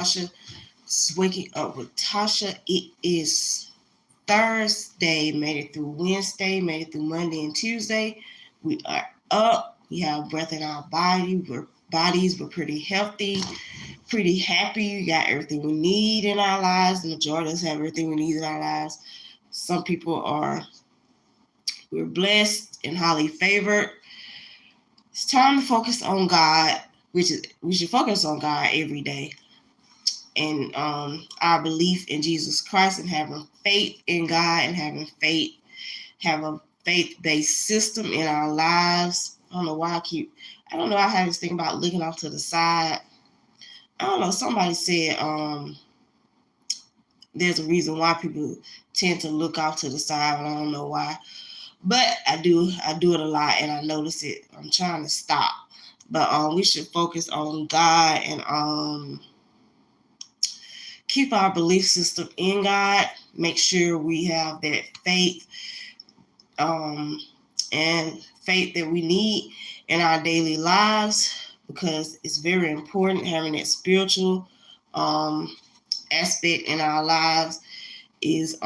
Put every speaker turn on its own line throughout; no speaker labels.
Tasha. It's waking up with Tasha. It is Thursday, made it through Wednesday, made it through Monday and Tuesday. We are up. We have breath in our bodies. We're pretty healthy, pretty happy. We got everything we need in our lives. The majority of us have everything we need in our lives. Some people we're blessed and highly favored. It's time to focus on God, which is we should focus on God every day. And our belief in Jesus Christ and having faith in God and have a faith-based system in our lives. I don't know, I have this thing about looking off to the side. I don't know, somebody said there's a reason why people tend to look off to the side, and I don't know why. But I do it a lot, and I notice it. I'm trying to stop. But we should focus on God and keep our belief system in God. Make sure we have that faith and faith that we need in our daily lives, because it's very important having that spiritual aspect in our lives is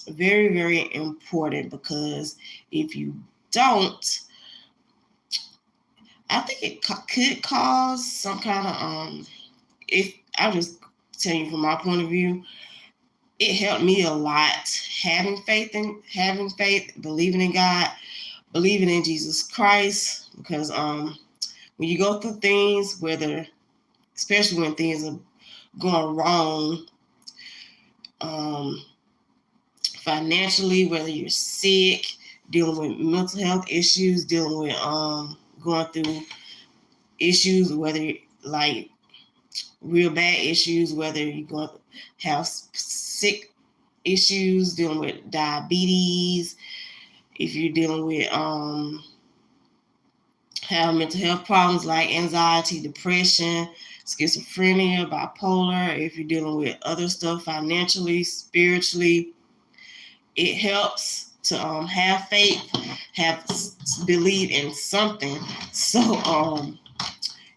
very, very important, because if you don't, I think it could cause some kind of if I'll just tell you from my point of view, it helped me a lot having faith, believing in God, believing in Jesus Christ, because when you go through things, especially when things are going wrong, financially, whether you're sick, dealing with mental health issues, dealing with going through issues, whether like real bad issues, whether you're going to have sick issues, dealing with diabetes, if you're dealing with have mental health problems like anxiety, depression, schizophrenia, bipolar, if you're dealing with other stuff financially, spiritually, it helps to have faith, believe in something, so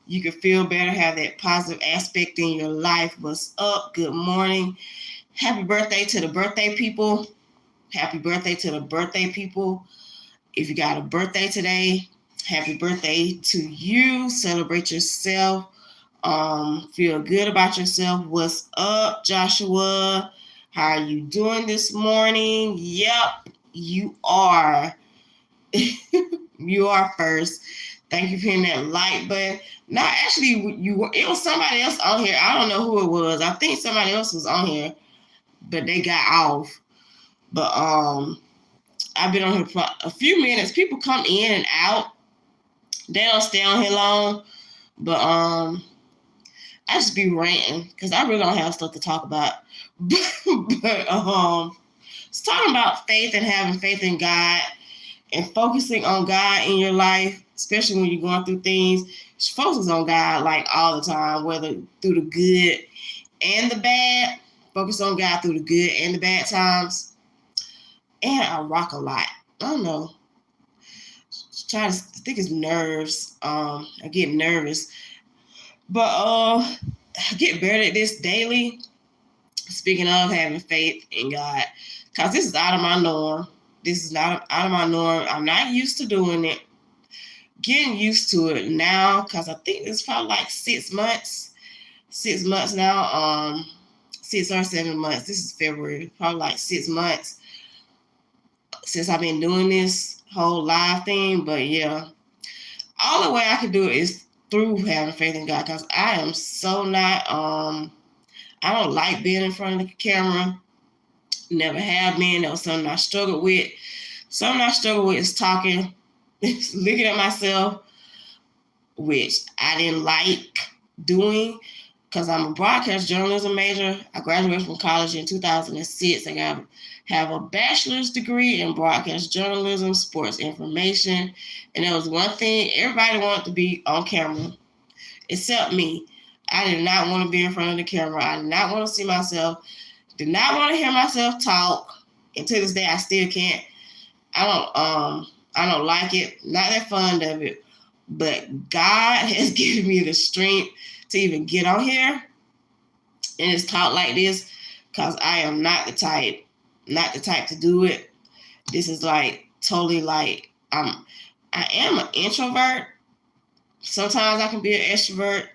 you can feel better, have that positive aspect in your life. What's up? Good morning. Happy birthday to the birthday people. Happy birthday to the birthday people. If you got a birthday today, happy birthday to you. Celebrate yourself. Feel good about yourself. What's up, Joshua? How are you doing this morning? Yep, you are. You are first. Thank you for hitting that like button. No, actually, it was somebody else on here. I don't know who it was. I think somebody else was on here, but they got off. But I've been on here for a few minutes. People come in and out. They don't stay on here long. But I just be ranting because I really don't have stuff to talk about. but it's talking about faith and having faith in God and focusing on God in your life, especially when you're going through things. Focus on God like all the time, whether through the good and the bad. Focus on God through the good and the bad times. And I rock a lot. I don't know. I think it's nerves. I get nervous. But I get better at this daily. Speaking of having faith in God, because this is out of my norm. This is not out of my norm. I'm not used to doing it. Getting used to it now, because I think it's probably like 6 months. 6 months now. 6 or 7 months. This is February. Probably like 6 months since I've been doing this whole live thing. But yeah, all the way I can do it is through having faith in God, because I am so not. I don't like being in front of the camera. Never have been. That was something I struggled with. Something I struggled with is talking, looking at myself, which I didn't like doing, because I'm a broadcast journalism major. I graduated from college in 2006. I have a bachelor's degree in broadcast journalism, sports information. And there was one thing, everybody wanted to be on camera, except me. I did not want to be in front of the camera. I did not want to see myself. Did not want to hear myself talk. And to this day, I still can't. I don't like it. Not that fond of it. But God has given me the strength to even get on here and it's taught like this, because I am not the type to do it. This is like totally like I am an introvert. Sometimes I can be an extrovert,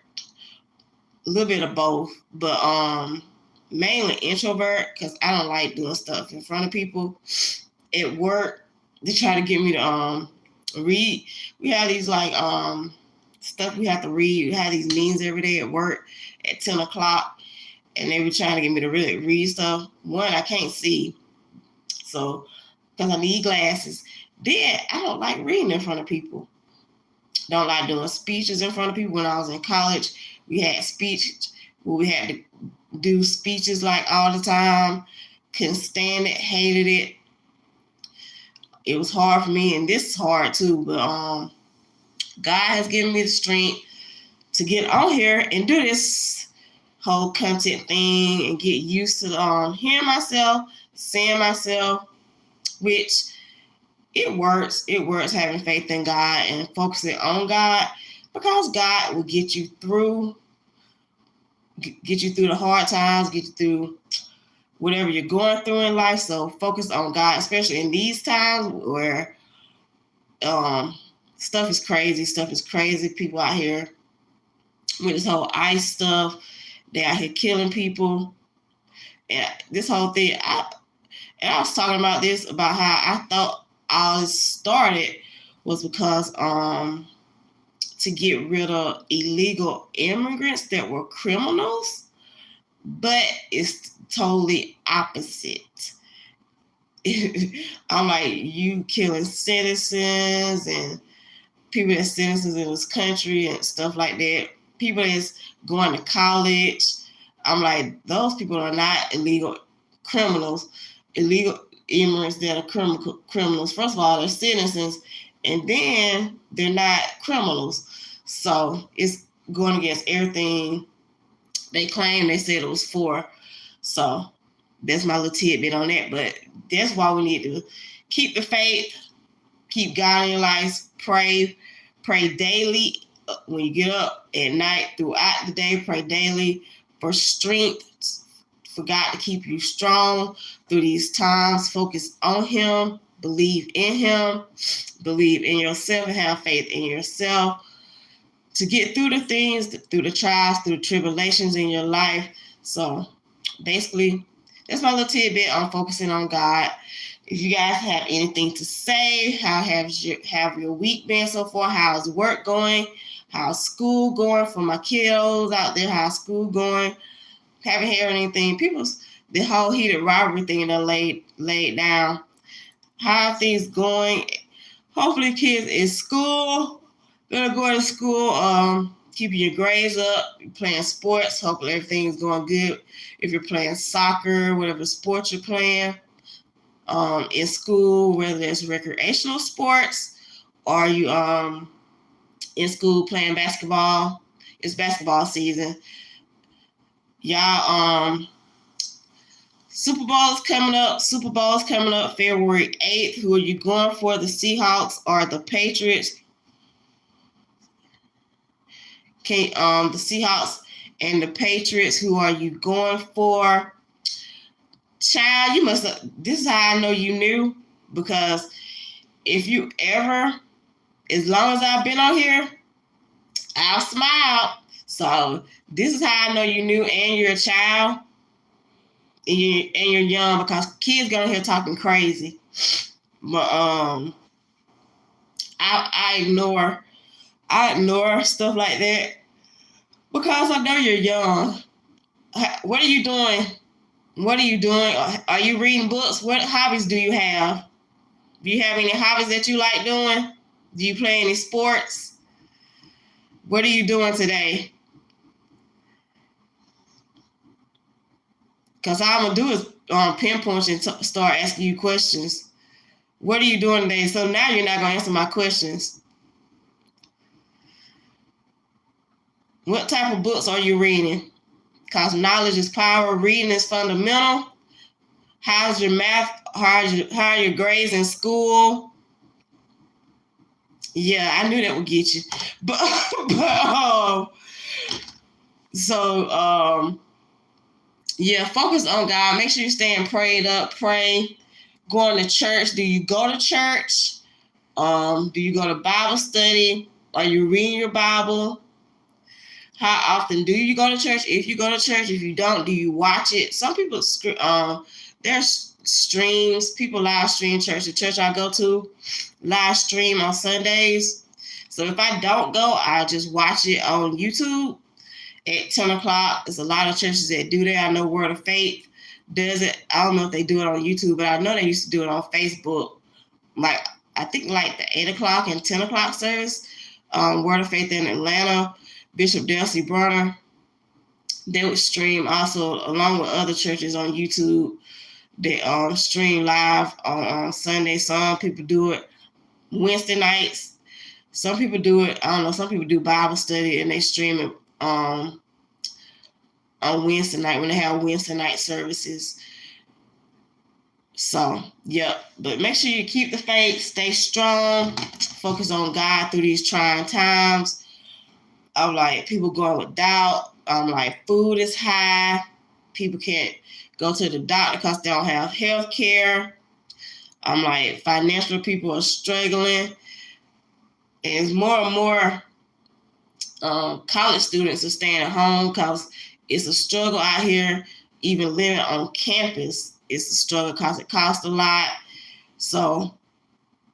a little bit of both, but mainly introvert, because I don't like doing stuff in front of people. At work, they try to get me to read. We have these like stuff we have to read. We have these meetings every day at work at 10 o'clock, and they were trying to get me to really read stuff. One, I can't see, so because I need glasses. Then I don't like reading in front of people. Don't like doing speeches in front of people. When I was in college, we had speech where we had to do speeches like all the time. Couldn't stand it, hated it. It was hard for me, and this is hard too. But God has given me the strength to get on here and do this whole content thing and get used to hearing myself, seeing myself, which it works. It works having faith in God and focusing on God, because God will get you through the hard times, get you through whatever you're going through in life. So focus on God, especially in these times where stuff is crazy. People out here with this whole ICE stuff, they out here killing people. And this whole thing, I was talking about this, about how I thought all this started was because to get rid of illegal immigrants that were criminals, but it's totally opposite. I'm like, you killing citizens and people that's citizens in this country and stuff like that. People that's going to college. I'm like, those people are not illegal criminals. Illegal immigrants that are criminals. First of all, they're citizens, and then they're not criminals. So it's going against everything they claim they said it was for. So that's my little tidbit on that. But that's why we need to keep the faith, keep God in your life, pray daily. When you get up at night, throughout the day, pray daily for strength, for God to keep you strong through these times. Focus on Him, believe in Him, believe in yourself, and have faith in yourself to get through the things, through the trials, through the tribulations in your life. So basically, that's my little tidbit on focusing on God. If you guys have anything to say, how have your week been so far? How's work going? How's school going for my kiddos out there? How's school going? Haven't heard anything. The whole heated robbery thing that laid down. How are things going? Hopefully kids in school, gonna go to school, keeping your grades up, you're playing sports, hopefully everything's going good. If you're playing soccer, whatever sport you're playing, in school, whether it's recreational sports or you in school playing basketball. It's basketball season. Y'all, Super Bowl's coming up February 8th. Who are you going for? The Seahawks or the Patriots? The Seahawks and the Patriots, who are you going for? Child, you must have, this is how I know you knew, because if you ever, as long as I've been on here, I'll smile. So this is how I know you knew, and you're a child, and you're young, because kids get on here talking crazy. But I ignore stuff like that because I know you're young. What are you doing? Are you reading books? What hobbies do you have? Do you have any hobbies that you like doing? Do you play any sports? What are you doing today? Because all I'm going to do is pinpoint and start asking you questions. What are you doing today? So now you're not going to answer my questions. What type of books are you reading? Because knowledge is power. Reading is fundamental. How's your math? How are your grades in school? Yeah, I knew that would get you. But Yeah, focus on God. Make sure you're staying prayed up. Pray. Going to church. Do you go to church? Do you go to Bible study? Are you reading your Bible? How often do you go to church? If you go to church, if you don't, do you watch it? Some people, there's streams. People live stream church. The church I go to live stream on Sundays. So if I don't go, I just watch it on YouTube at 10 o'clock. There's a lot of churches that do that. I know Word of Faith does it. I don't know if they do it on YouTube, but I know they used to do it on Facebook. Like, I think like the 8 o'clock and 10 o'clock service. Word of Faith in Atlanta, Bishop Delcy Bronner, they would stream also along with other churches on YouTube. They stream live on Sunday. Some people do it Wednesday nights. Some people do it, I don't know, some people do Bible study and they stream it on Wednesday night when they have Wednesday night services. So, yep. But make sure you keep the faith, stay strong, focus on God through these trying times. I'm like, people going with doubt. I'm like, food is high. People can't go to the doctor because they don't have health care. I'm like, financial people are struggling. And it's more and more college students are staying at home because it's a struggle out here. Even living on campus, it's a struggle because it costs a lot. So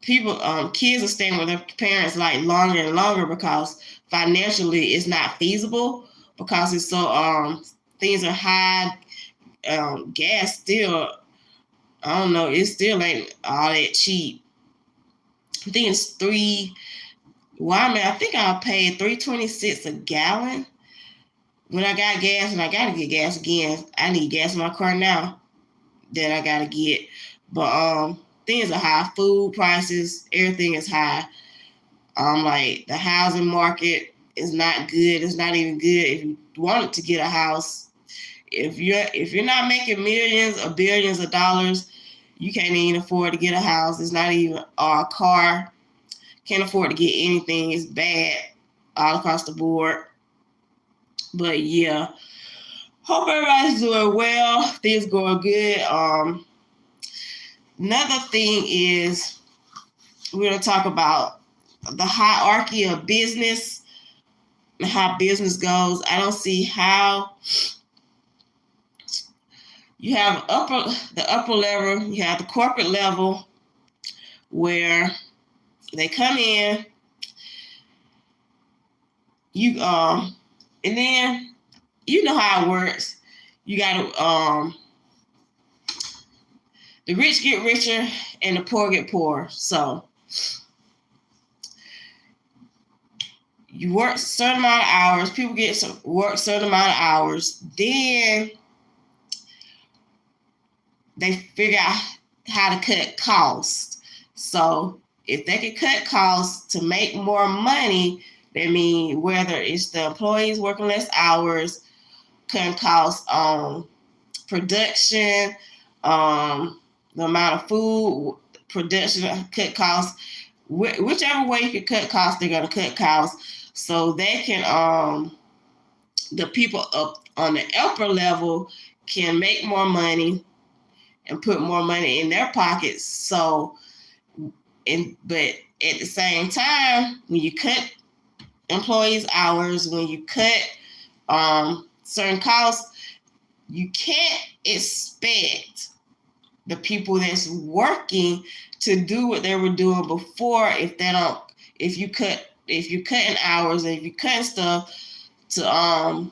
people, kids are staying with their parents like longer and longer because financially it's not feasible because it's so things are high. Gas still, I don't know, it still ain't all that cheap. I think it's I think I paid $3.26 a gallon when I got gas, and I gotta get gas again. I need gas in my car now that I gotta get. But things are high. Food prices, everything is high. Like the housing market is not good. It's not even good if you wanted to get a house. If you're not making millions or billions of dollars, you can't even afford to get a house. It's not even a car. Can't afford to get anything. It's bad all across the board. But yeah, hope everybody's doing well. Things going good. Another thing is we're gonna talk about the hierarchy of business and how business goes. I don't see how you have the upper level, you have the corporate level where they come in, and then you know how it works. You gotta the rich get richer and the poor get poorer. So you work a certain amount of hours, people work a certain amount of hours, then they figure out how to cut costs. So if they can cut costs to make more money, that means whether it's the employees working less hours, cutting costs on production, the amount of food, production, cut costs. Whichever way you can cut costs, they're going to cut costs so they can, the people up on the upper level can make more money and put more money in their pockets. So, but at the same time, when you cut employees' hours, when you cut certain costs, you can't expect the people that's working to do what they were doing before if you're cutting hours and if you're cutting stuff to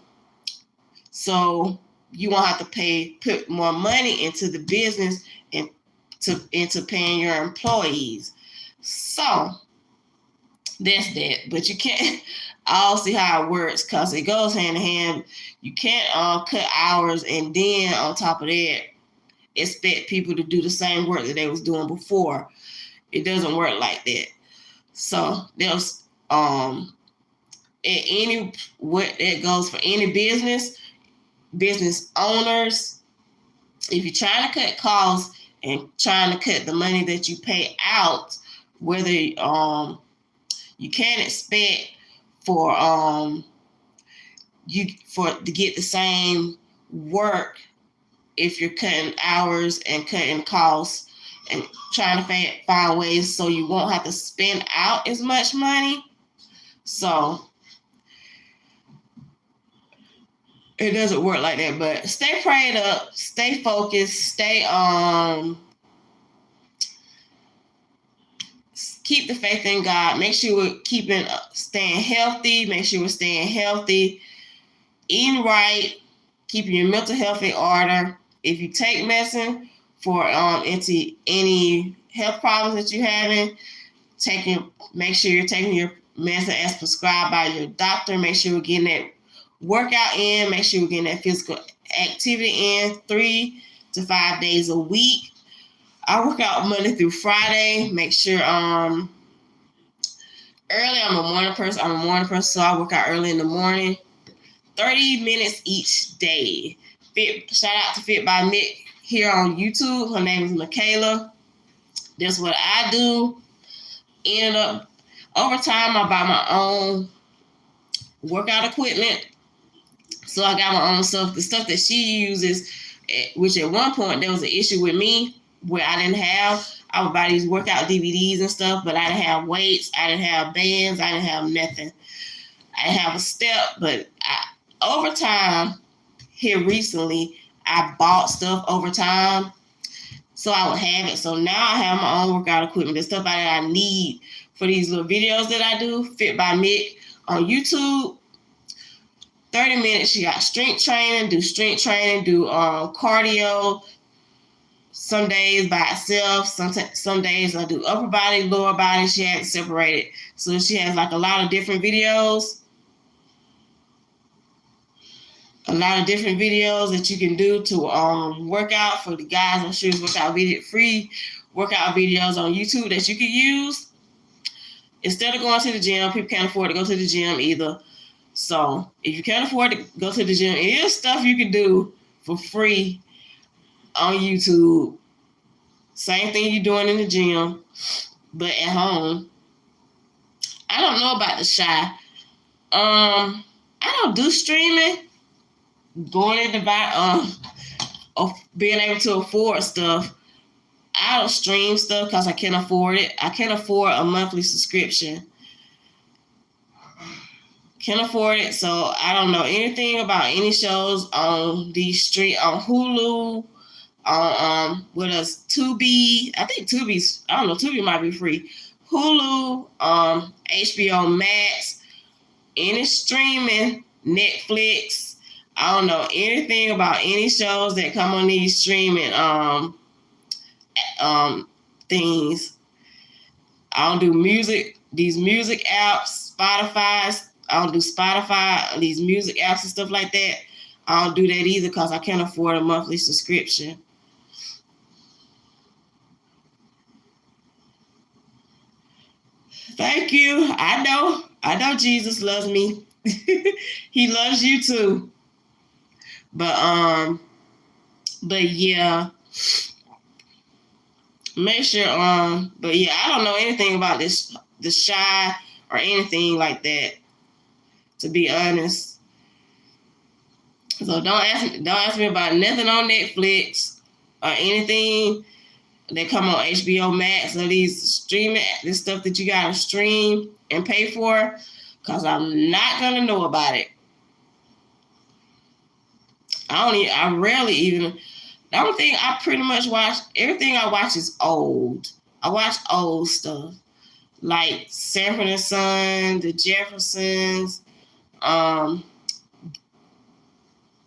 so you won't have to put more money into the business and into paying your employees. So that's that. But you can't I'll see how it works because it goes hand in hand. You can't cut hours and then on top of that expect people to do the same work that they was doing before. It doesn't work like that. So there's that goes for any business owners. If you're trying to cut costs and trying to cut the money that you pay out, whether you can't expect for to get the same work if you're cutting hours and cutting costs and trying to find ways so you won't have to spend out as much money. So it doesn't work like that. But stay prayed up, stay focused, keep the faith in God. Make sure we're staying healthy. Make sure we're staying healthy, eating right, keeping your mental health in order. If you take medicine for any health problems that you're having, make sure you're taking your medicine as prescribed by your doctor. Make sure we're getting that workout in. Make sure we're getting that physical activity in 3 to 5 days a week. I work out Monday through Friday. Make sure early. I'm a morning person, so I work out early in the morning. 30 minutes each day. Shout out to Fit by Nick here on YouTube. Her name is Michaela. That's what I do. Over time, I buy my own workout equipment. So I got my own stuff. The stuff that she uses, which at one point there was an issue with me where I would buy these workout DVDs and stuff, but I didn't have weights, I didn't have bands, I didn't have nothing. I didn't have a step, but over time, here recently, I bought stuff over time, so I would have it. So now I have my own workout equipment, the stuff that I need for these little videos that I do, Fit by Mick on YouTube. 30 minutes, she got strength training, do cardio, some days by itself, some days I do upper body, lower body. She has it separated. So she has like a lot of different videos. That you can do to work out for the guys. I'm sure it's free workout videos on YouTube that you can use. Instead of going to the gym, people can't afford to go to the gym either. So if you can't afford to go to the gym, it is stuff you can do for free on YouTube. Same thing you're doing in the gym, but at home. I don't know about the Shy. I don't do streaming. Going in to buy of being able to afford stuff. I don't stream stuff because I can't afford it. I can't afford a monthly subscription. Can't afford it, so I don't know anything about any shows on on Hulu, on what else? Tubi. I think Tubi's, I don't know, Tubi might be free. Hulu, HBO Max, any streaming, Netflix. I don't know anything about any shows that come on these streaming things. I don't do these music apps, Spotify. I don't do Spotify, these music apps and stuff like that. I don't do that either because I can't afford a monthly subscription. Thank you. I know Jesus loves me. He loves you too. But yeah. Make sure but yeah, I don't know anything about the Shy or anything like that, to be honest. So don't ask me about nothing on Netflix or anything that come on HBO Max or this stuff that you gotta stream and pay for, because I'm not gonna know about it. I pretty much watch everything I watch is old. I watch old stuff like Sanford and Son, The Jeffersons. I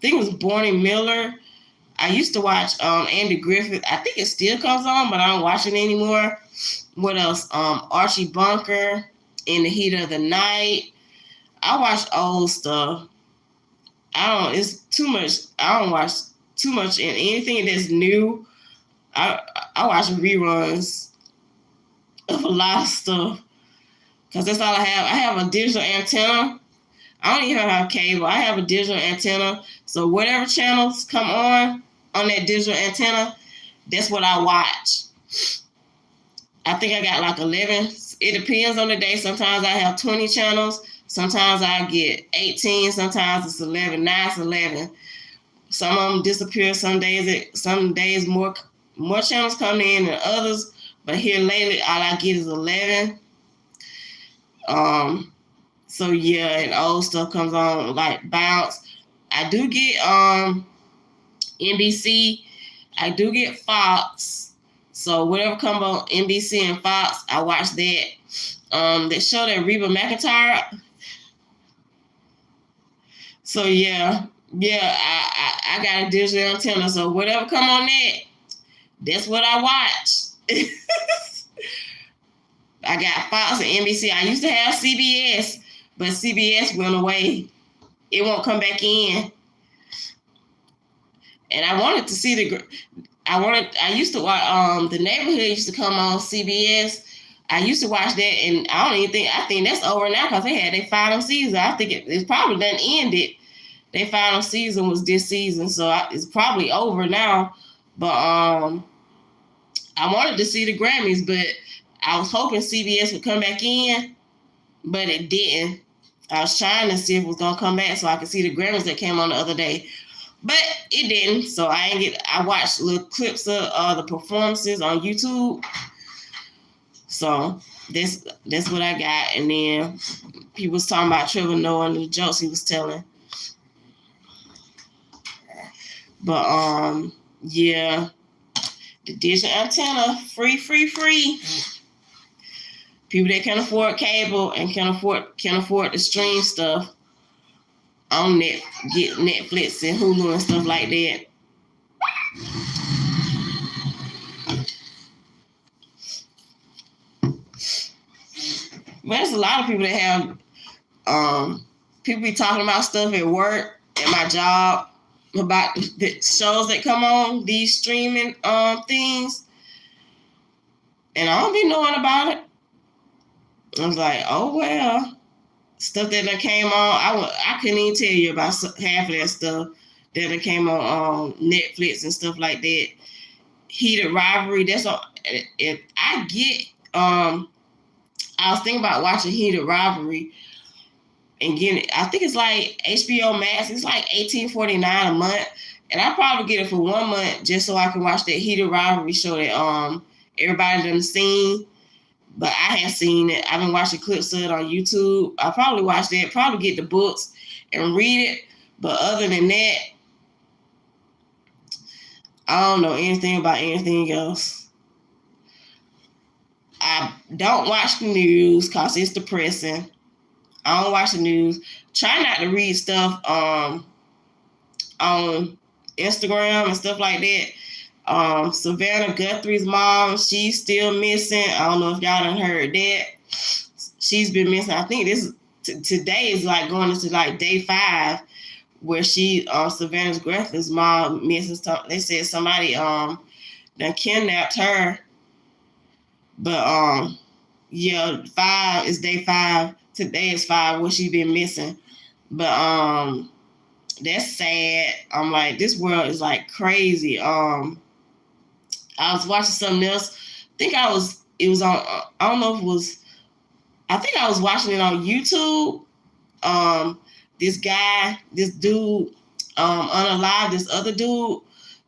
think it was Barney Miller. I used to watch Andy Griffith. I think it still comes on, but I don't watch it anymore. What else? Archie Bunker, In the Heat of the Night. I watch old stuff. It's too much. I don't watch too much in anything that's new. I watch reruns of a lot of stuff because that's all I have. I have a digital antenna. I don't even have cable. I have a digital antenna. So whatever channels come on that digital antenna, that's what I watch. I think I got like 11. It depends on the day. Sometimes I have 20 channels. Sometimes I get 18. Sometimes it's 11. Now it's 11. Some of them disappear. Some days more channels come in than others. But here lately, all I get is 11. So yeah, and old stuff comes on like Bounce. I do get NBC. I do get Fox. So whatever comes on NBC and Fox, I watch that. That show that Reba McEntire. So yeah, I got a digital antenna. So whatever come on that, that's what I watch. I got Fox and NBC. I used to have CBS, but CBS went away. It won't come back in. And I wanted to see I used to watch, The Neighborhood used to come on CBS. I used to watch that, and I think that's over now because they had their final season. I think it's probably done ended. Their final season was this season, so it's probably over now. But I wanted to see the Grammys, but I was hoping CBS would come back in, but it didn't. I was trying to see if it was gonna come back so I could see the Grammys that came on the other day, but it didn't. So I watched little clips of the performances on YouTube. So that's what I got. And then people was talking about Trevor Noah and the jokes he was telling. But yeah, the digital antenna, free. People that can afford cable and can afford to stream stuff on get Netflix and Hulu and stuff like that. But there's a lot of people that have people be talking about stuff at work, at my job, about the shows that come on, these streaming things. And I don't be knowing about it. I was like, oh well, stuff that came on. I couldn't even tell you about half of that stuff that came on Netflix and stuff like that. Heated Rivalry. That's all. If I get, I was thinking about watching Heated Rivalry and getting it. I think it's like HBO Max. It's like $18.49 a month, and I probably get it for 1 month just so I can watch that Heated Rivalry show that everybody done seen. But I haven't seen it. I've been watching clips of it on YouTube. I probably watch that, probably get the books and read it. But other than that, I don't know anything about anything else. I don't watch the news because it's depressing. I don't watch the news. Try not to read stuff on Instagram and stuff like that. Savannah Guthrie's mom, she's still missing. I don't know if y'all done heard that. She's been missing. I think today is like going into like day 5 where Savannah Guthrie's mom missing. They said somebody done kidnapped her. But yeah, 5 is day 5. Today is 5 where she been missing. But that's sad. I'm like, this world is like crazy. I was watching something else. I don't know if it was, I think I was watching it on YouTube. This dude, unalived this other dude,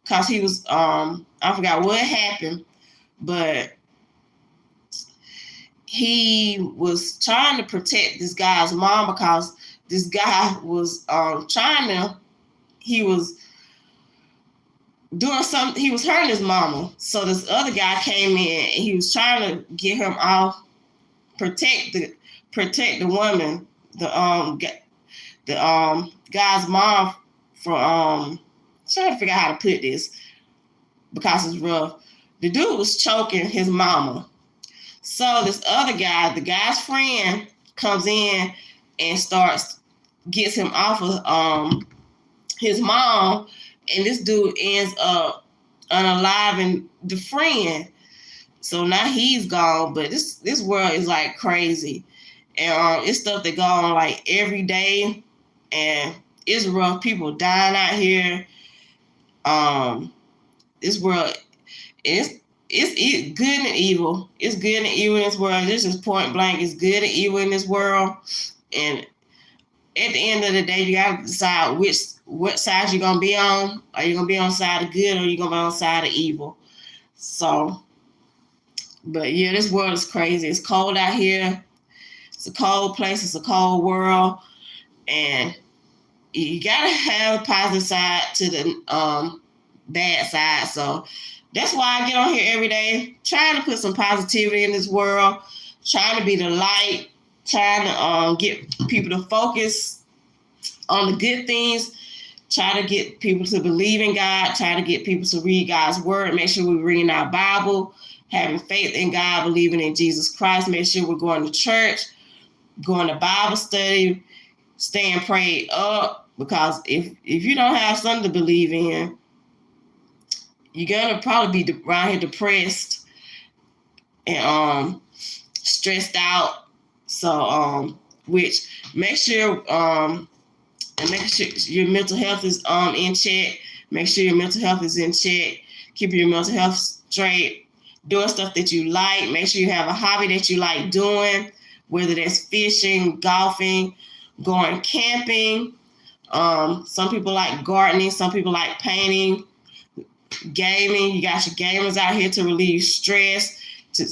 cause he was, I forgot what happened, but he was trying to protect this guy's mom because this guy was he was doing something, he was hurting his mama. So this other guy came in and he was trying to get him off, protect the woman, the guy's mom from trying to figure out how to put this because it's rough. The dude was choking his mama. So this other guy, the guy's friend, comes in and gets him off of his mom, and this dude ends up unaliving the friend. So now he's gone, but this world is like crazy. And it's stuff that go on like every day, and it's rough. People dying out here. This world is it's good and evil. It's good and evil in this world. This is point blank. It's good and evil in this world. And at the end of the day, you gotta decide which what side you're gonna be on. Are you gonna be on the side of good, or are you gonna be on the side of evil? So, but yeah, this world is crazy. It's cold out here. It's a cold place. It's a cold world, and you gotta have a positive side to the bad side. So that's why I get on here every day, trying to put some positivity in this world, trying to be the light, trying to get people to focus on the good things, try to get people to believe in God, try to get people to read God's word, make sure we're reading our Bible, having faith in God, believing in Jesus Christ, make sure we're going to church, going to Bible study, staying prayed up, because if you don't have something to believe in, you're gonna probably be around here depressed and stressed out. So which make sure and make sure your mental health is in check. Make sure your mental health is in check. Keep your mental health straight. Doing stuff that you like. Make sure you have a hobby that you like doing, whether that's fishing, golfing, going camping. Some people like gardening. Some people like painting, gaming. You got your gamers out here to relieve stress, to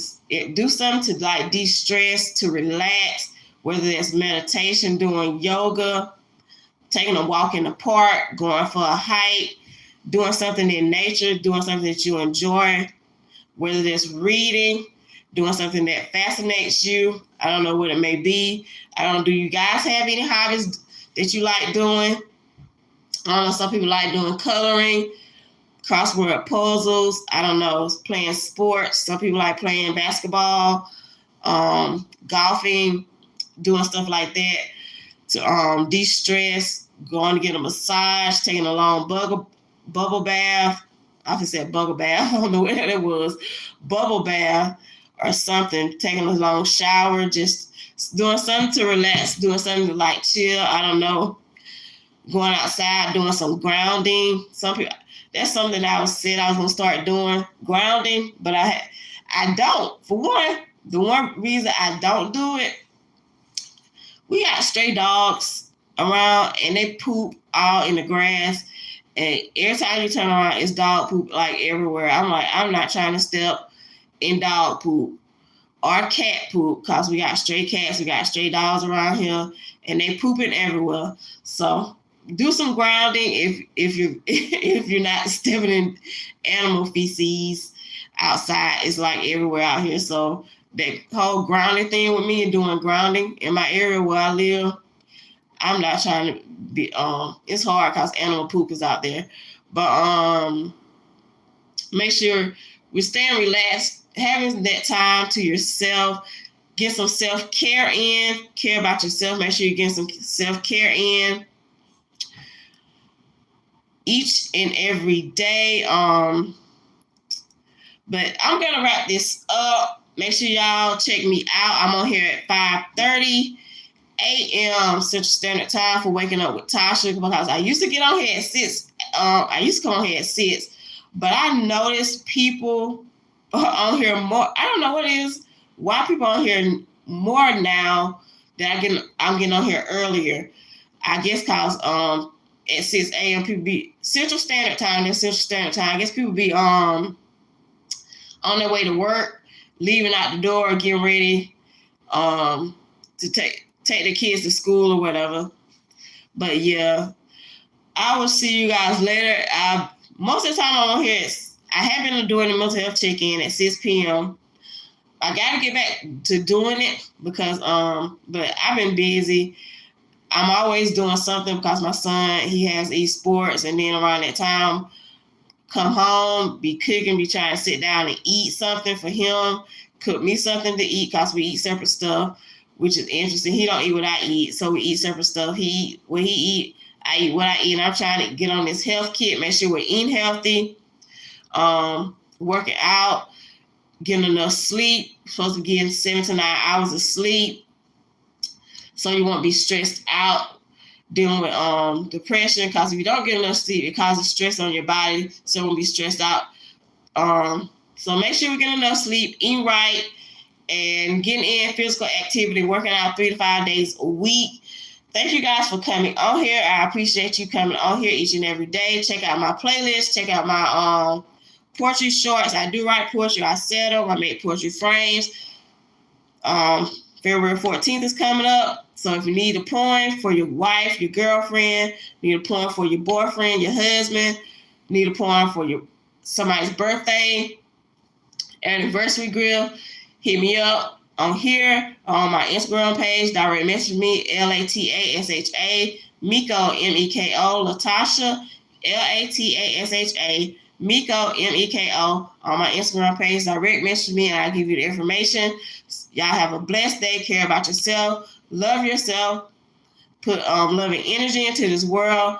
do something to like de-stress, to relax, whether it's meditation, doing yoga, taking a walk in the park, going for a hike, doing something in nature, doing something that you enjoy, whether it's reading, doing something that fascinates you. I don't know what it may be. I don't know, do you guys have any hobbies that you like doing? I don't know, some people like doing coloring, crossword puzzles. I don't know, playing sports. Some people like playing basketball, golfing, doing stuff like that to de-stress, going to get a massage, taking a long bubble bath. I just said bubble bath. I don't know what that was. Bubble bath or something. Taking a long shower, just doing something to relax, doing something to like chill. I don't know. Going outside, doing some grounding. Some people, that's something that I said I was gonna start doing, grounding, but I don't. For one, the one reason I don't do it, we got stray dogs around and they poop all in the grass. And every time you turn around, it's dog poop like everywhere. I'm like, I'm not trying to step in dog poop or cat poop, because we got stray cats, we got stray dogs around here, and they pooping everywhere. So do some grounding if you're not stepping in animal feces outside. It's like everywhere out here. So that whole grounding thing with me and doing grounding in my area where I live, I'm not trying to be it's hard because animal poop is out there. But make sure we're staying relaxed, having that time to yourself, get some self-care in, care about yourself, make sure you get some self-care in each and every day. But I'm gonna wrap this up. Make sure y'all check me out. I'm on here at 5:30 a.m. Central Standard Time for Waking Up with Tasha, because I used to get on here at 6. I used to come on here at 6, but I noticed people are on here more. I don't know what it is. Why people on here more now that I'm getting on here earlier. I guess because at 6 a.m. people be Central Standard Time. That's Central Standard Time. I guess people be on their way to work, leaving out the door, getting ready to take the kids to school or whatever. But yeah, I will see you guys later. Most of the time I'm on here, I have been doing the mental health check-in at 6 p.m. I got to get back to doing it because, but I've been busy. I'm always doing something because my son, he has esports, and then around that time, come home, be cooking, be trying to sit down and eat something for him, cook me something to eat because we eat separate stuff, which is interesting. He don't eat what I eat, so we eat separate stuff. He eat what he eat, I eat what I eat, and I'm trying to get on this health kit, make sure we're eating healthy, working out, getting enough sleep, supposed to be getting 7 to 9 hours of sleep, so you won't be stressed out dealing with depression, because if you don't get enough sleep, it causes stress on your body, so you won't be stressed out. So make sure we get enough sleep, eat right, and getting in physical activity, working out 3 to 5 days a week, Thank you guys for coming on here. I appreciate you coming on here each and every day. Check out my playlist. Check out my poetry shorts. I do write poetry. I sell them. I make poetry frames. February 14th is coming up. So if you need a poem for your wife, your girlfriend, need a poem for your boyfriend, your husband, need a poem for somebody's birthday, anniversary grill, hit me up on here on my Instagram page. Direct message me, LATASHA, Miko, MEKO, Latasha, LATASHA, Miko, MEKO, on my Instagram page. Direct message me and I'll give you the information. Y'all have a blessed day. Care about yourself. Love yourself. Put loving energy into this world.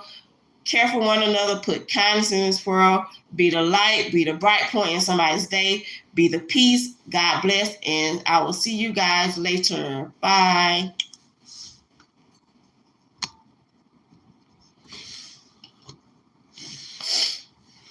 Care for one another. Put kindness in this world. Be the light. Be the bright point in somebody's day. Be the peace. God bless. And I will see you guys later. Bye.